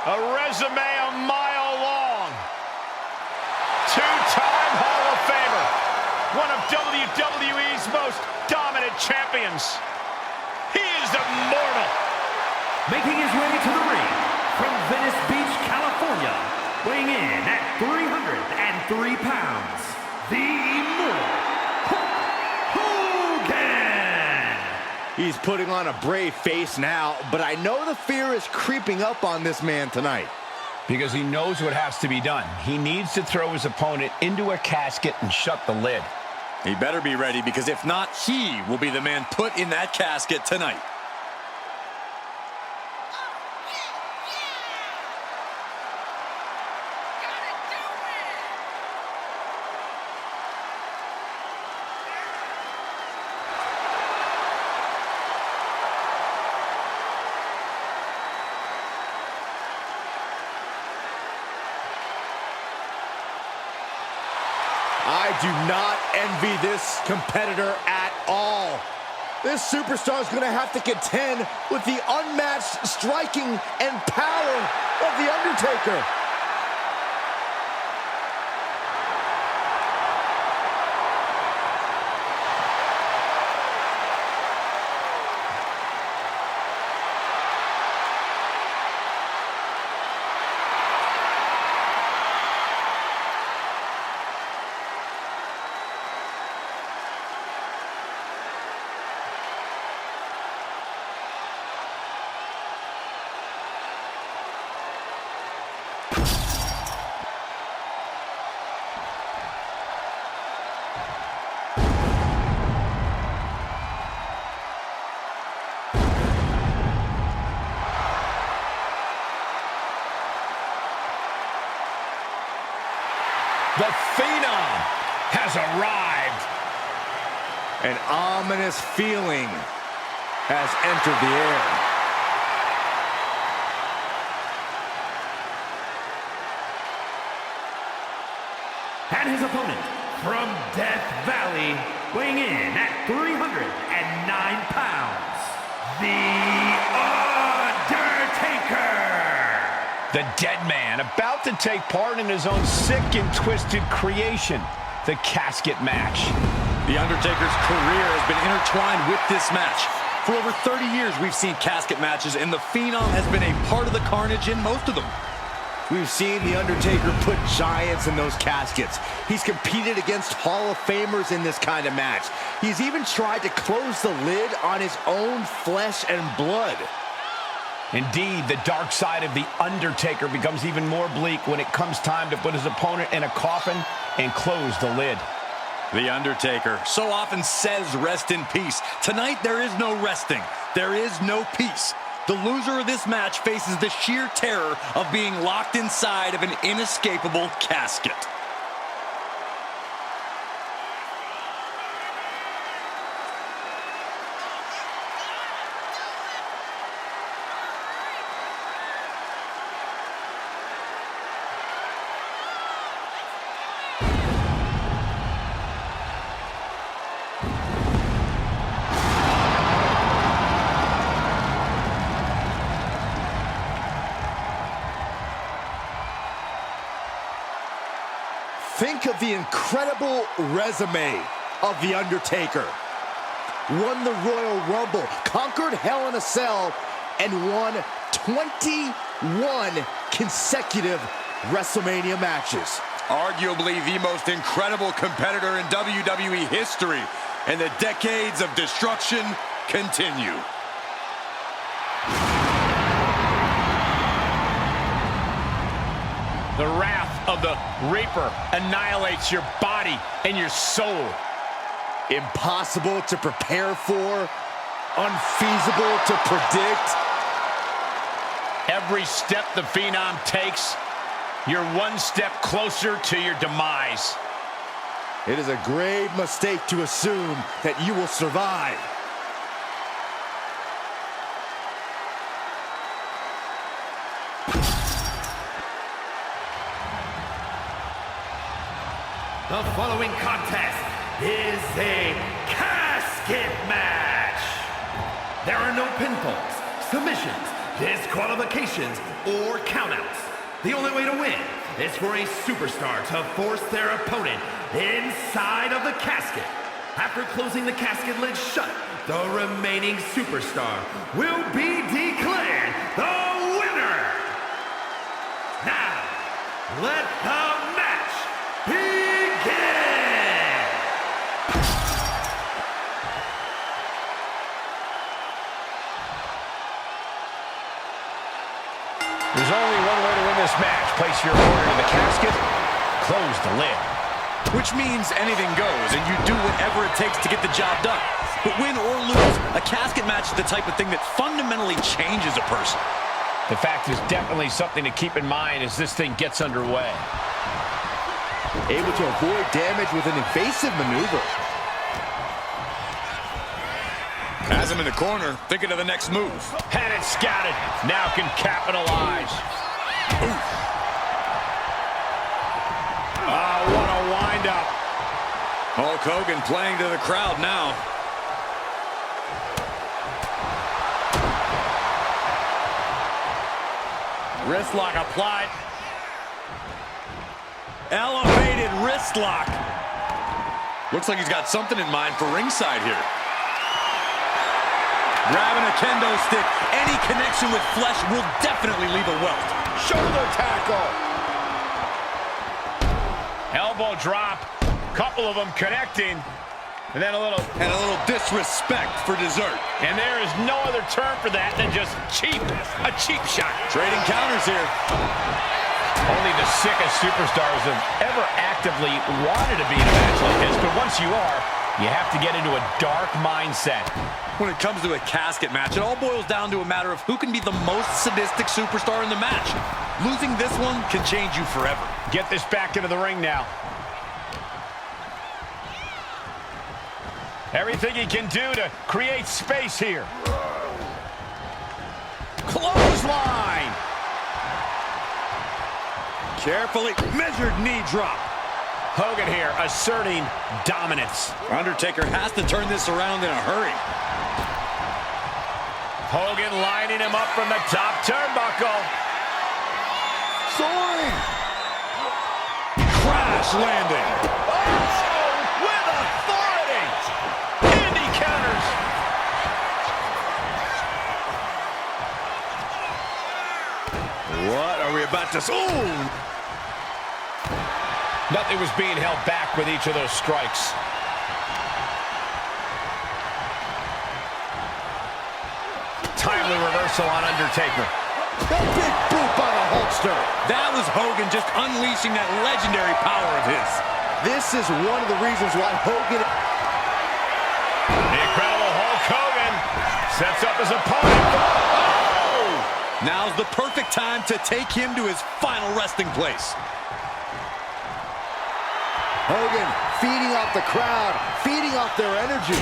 A resume a mile long. Two-time Hall of Famer. One of WWE's most dominant champions. He is immortal. Making his way to the ring from Venice Beach, California, weighing in at 303 pounds, the immortal Hogan! He's putting on a brave face now, but I know the fear is creeping up on this man tonight. Because he knows what has to be done. He needs to throw his opponent into a casket and shut the lid. He better be ready, because if not, he will be the man put in that casket tonight. I do not envy this competitor at all. This superstar is going to have to contend with the unmatched striking and power of The Undertaker. The Phenom has arrived. An ominous feeling has entered the air. And his opponent from Death Valley, weighing in at 309 pounds, the Undertaker! The Deadman about to take part in his own sick and twisted creation, the casket match. The Undertaker's career has been intertwined with this match. For over 30 years, we've seen casket matches, and the Phenom has been a part of the carnage in most of them. We've seen The Undertaker put giants in those caskets. He's competed against Hall of Famers in this kind of match. He's even tried to close the lid on his own flesh and blood. Indeed, the dark side of The Undertaker becomes even more bleak when it comes time to put his opponent in a coffin and close the lid. The Undertaker so often says rest in peace. Tonight, there is no resting. There is no peace. The loser of this match faces the sheer terror of being locked inside of an inescapable casket. Think of the incredible resume of The Undertaker. Won the Royal Rumble, conquered Hell in a Cell, and won 21 consecutive WrestleMania matches. Arguably the most incredible competitor in WWE history, and the decades of destruction continue. The wrath of the Reaper annihilates your body and your soul. Impossible to prepare for, unfeasible to predict. Every step the Phenom takes, you're one step closer to your demise. It is a grave mistake to assume that you will survive. The following contest is a casket match. There are no pinfalls, submissions, disqualifications, or countouts. The only way to win is for a superstar to force their opponent inside of the casket. After closing the casket lid shut, the remaining superstar will be declared the winner. Now, let the match begin! There's only one way to win this match. Place your opponent in the casket, close the lid. Which means anything goes, and you do whatever it takes to get the job done. But win or lose, a casket match is the type of thing that fundamentally changes a person. The fact is definitely something to keep in mind as this thing gets underway. Able to avoid damage with an evasive maneuver. Has him in the corner, thinking of the next move. Had it scouted, now can capitalize. What a wind-up. Hulk Hogan playing to the crowd now. Wrist lock applied. Elevated wrist lock. Looks like he's got something in mind for ringside here. Grabbing a kendo stick. Any connection with flesh will definitely leave a welt. Shoulder tackle. Elbow drop. Couple of them connecting. And then a little disrespect for dessert. And there is no other term for that than just cheap. A cheap shot. Trading counters here. Only the sickest superstars have ever actively wanted to be in a match like this. But once you are, you have to get into a dark mindset. When it comes to a casket match, it all boils down to a matter of who can be the most sadistic superstar in the match. Losing this one can change you forever. Get this back into the ring now. Everything he can do to create space here. Clothesline. Carefully measured knee drop. Hogan here asserting dominance. Undertaker has to turn this around in a hurry. Hogan lining him up from the top turnbuckle. Soaring. Crash landing. Oh, with authority. And he counters. What are we about to... Ooh! Nothing was being held back with each of those strikes. Timely reversal on Undertaker. A big boot by the Hulkster. That was Hogan just unleashing that legendary power of his. This is one of the reasons why Hogan... The incredible Hulk Hogan sets up his opponent. Oh! Now's the perfect time to take him to his final resting place. Hogan feeding off the crowd, feeding off their energy.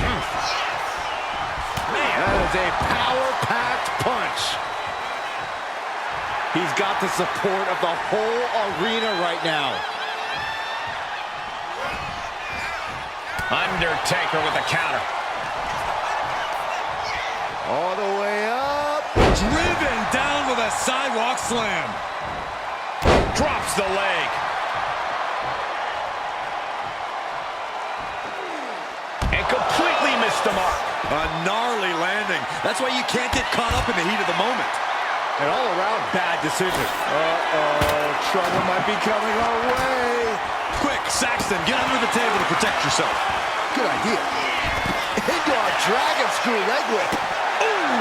Man, that is a power-packed punch. He's got the support of the whole arena right now. Undertaker with a counter. All the way up. Driven down with a sidewalk slam. Drops the leg. And completely missed the mark. A gnarly landing. That's why you can't get caught up in the heat of the moment. An all-around bad decision. Uh-oh, trouble might be coming our way. Quick, Saxton, get under the table to protect yourself. Good idea. Into our dragon screw leg whip. Ooh!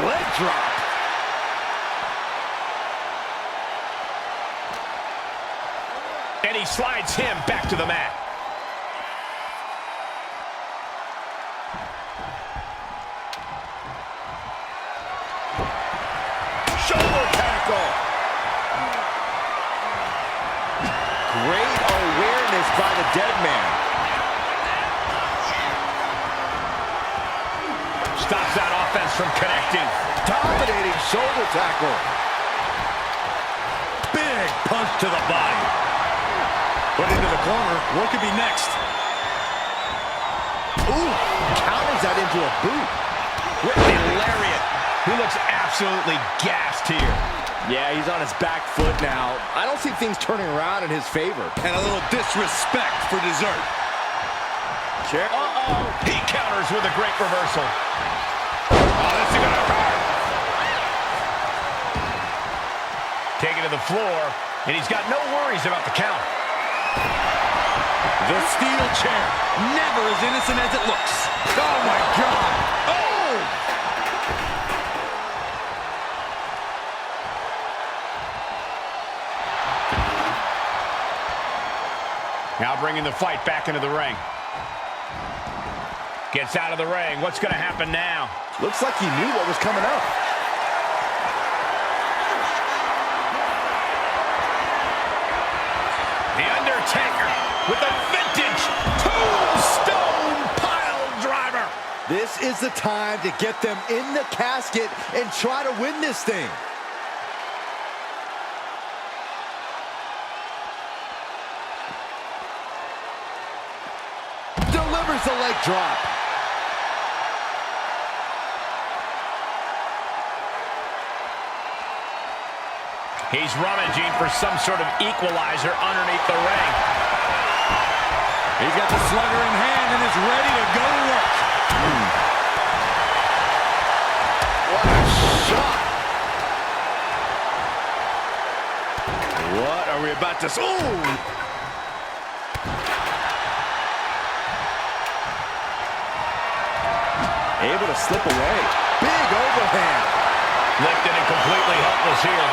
Leg drop. And he slides him back to the mat. Shoulder tackle. Great awareness by the Deadman. Stops that offense from connecting. Dominating shoulder tackle. Big punch to the body. Put into the corner. What could be next? Ooh, counters that into a boot. With a lariat looks absolutely gassed here. Yeah, he's on his back foot now. I don't see things turning around in his favor. And a little disrespect for dessert. Uh-oh. He counters with a great reversal. Oh, this is gonna hurt. Taken to the floor, and he's got no worries about the count. The steel chair, never as innocent as it looks. Oh, my God. Oh! Now bringing the fight back into the ring. Gets out of the ring. What's going to happen now? Looks like he knew what was coming up. The Undertaker with a vintage tombstone piledriver. This is the time to get them in the casket and try to win this thing. Delivers the leg drop. He's rummaging for some sort of equalizer underneath the ring. He's got the slugger in hand and is ready to go to work. What a shot. What are we about to... Ooh! Able to slip away. Big overhand. Lifted and completely helpless here.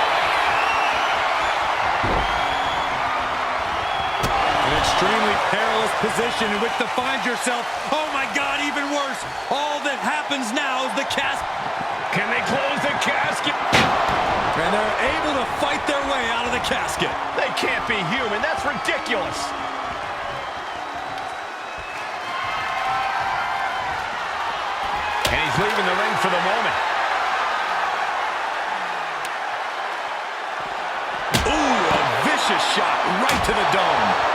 An extremely perilous position in which to find yourself. Oh my God, even worse. All that happens now is the casket. Can they close the casket? And they're able to fight their way out of the casket. They can't be human. That's ridiculous. And he's leaving the ring for the moment. Ooh, a vicious shot right to the dome.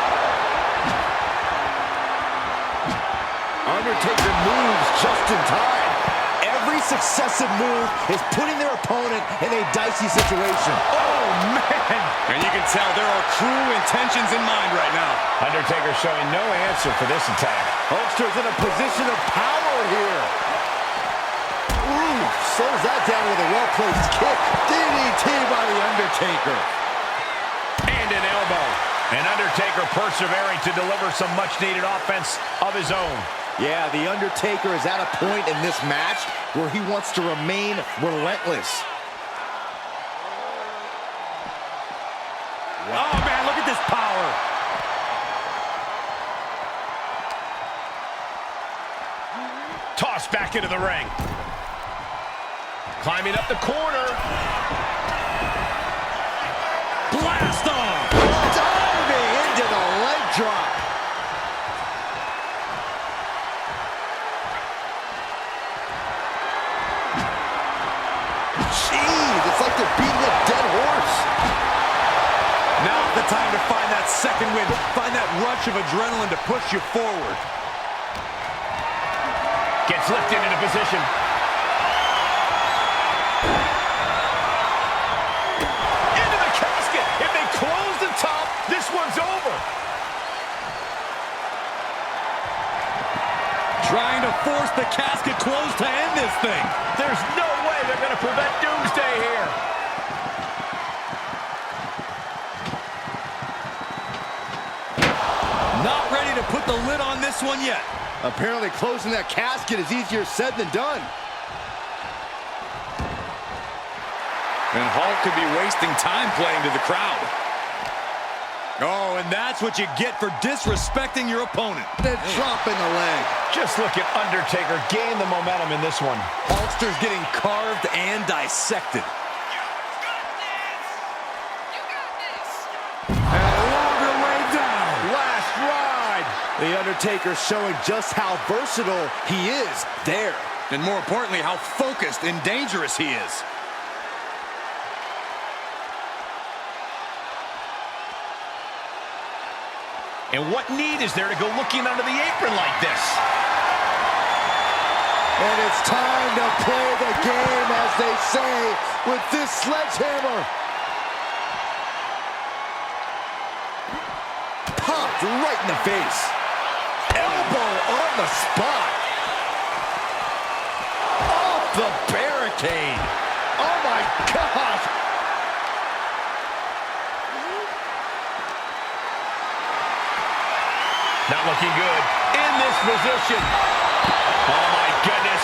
Undertaker moves just in time. Every successive move is putting their opponent in a dicey situation. Oh, man. And you can tell there are true intentions in mind right now. Undertaker showing no answer for this attack. Hulkster's in a position of power here. Ooh, slows that down with a well-placed kick. DDT by the Undertaker. And an elbow. And Undertaker persevering to deliver some much-needed offense of his own. Yeah, the Undertaker is at a point in this match where he wants to remain relentless. Oh, man, look at this power. Tossed back into the ring. Climbing up the corner. Blast off. Diving into the leg drop. Jeez, it's like they're beating a dead horse. Now's the time to find that second wind. Find that rush of adrenaline to push you forward. Gets lifted into position. Into the casket. If they close the top, this one's over. Trying to force the casket closed to end this thing. There's no way they're going to prevent Doomsday here. Not ready to put the lid on this one yet. Apparently closing that casket is easier said than done. And Hulk could be wasting time playing to the crowd. Oh, and that's what you get for disrespecting your opponent. The drop in the leg. Just look at Undertaker gain the momentum in this one. Hulkster's getting carved and dissected. And a longer way down. Last ride. The Undertaker showing just how versatile he is there. And more importantly, how focused and dangerous he is. And what need is there to go looking under the apron like this? And it's time to play the game, as they say, with this sledgehammer. Popped right in the face. Elbow on the spot. Off the barricade. Oh my God. Not looking good in this position. Oh my goodness.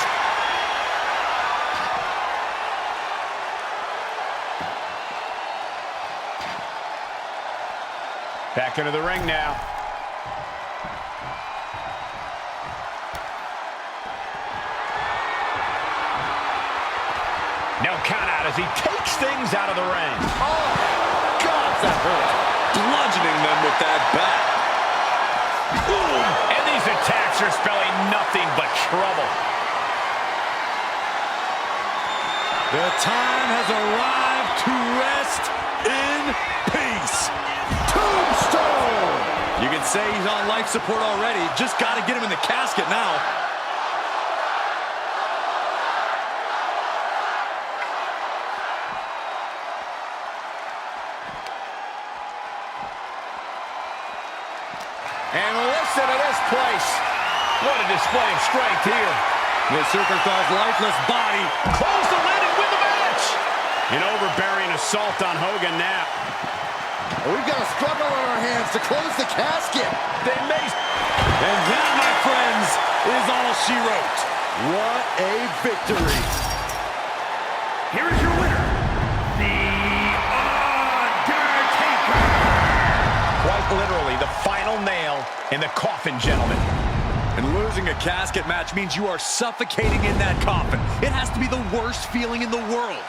Back into the ring now. No count out as he takes things out of the ring. Oh, God, that hurt. Bludgeoning them with that bat. And these attacks are spelling nothing but trouble. The time has arrived to rest in peace. Tombstone! You can say he's on life support already. Just got to get him in the casket now. And listen to this place. What a display of strength here. The superstar's lifeless body. Close the lid and win the match. An overbearing assault on Hogan now. We've got a struggle on our hands to close the casket. They may... And that, my friends, is all she wrote. What a victory. Here is your winner, The Undertaker. Quite literally the final nail in the coffin, gentlemen. And losing a casket match means you are suffocating in that coffin. It has to be the worst feeling in the world.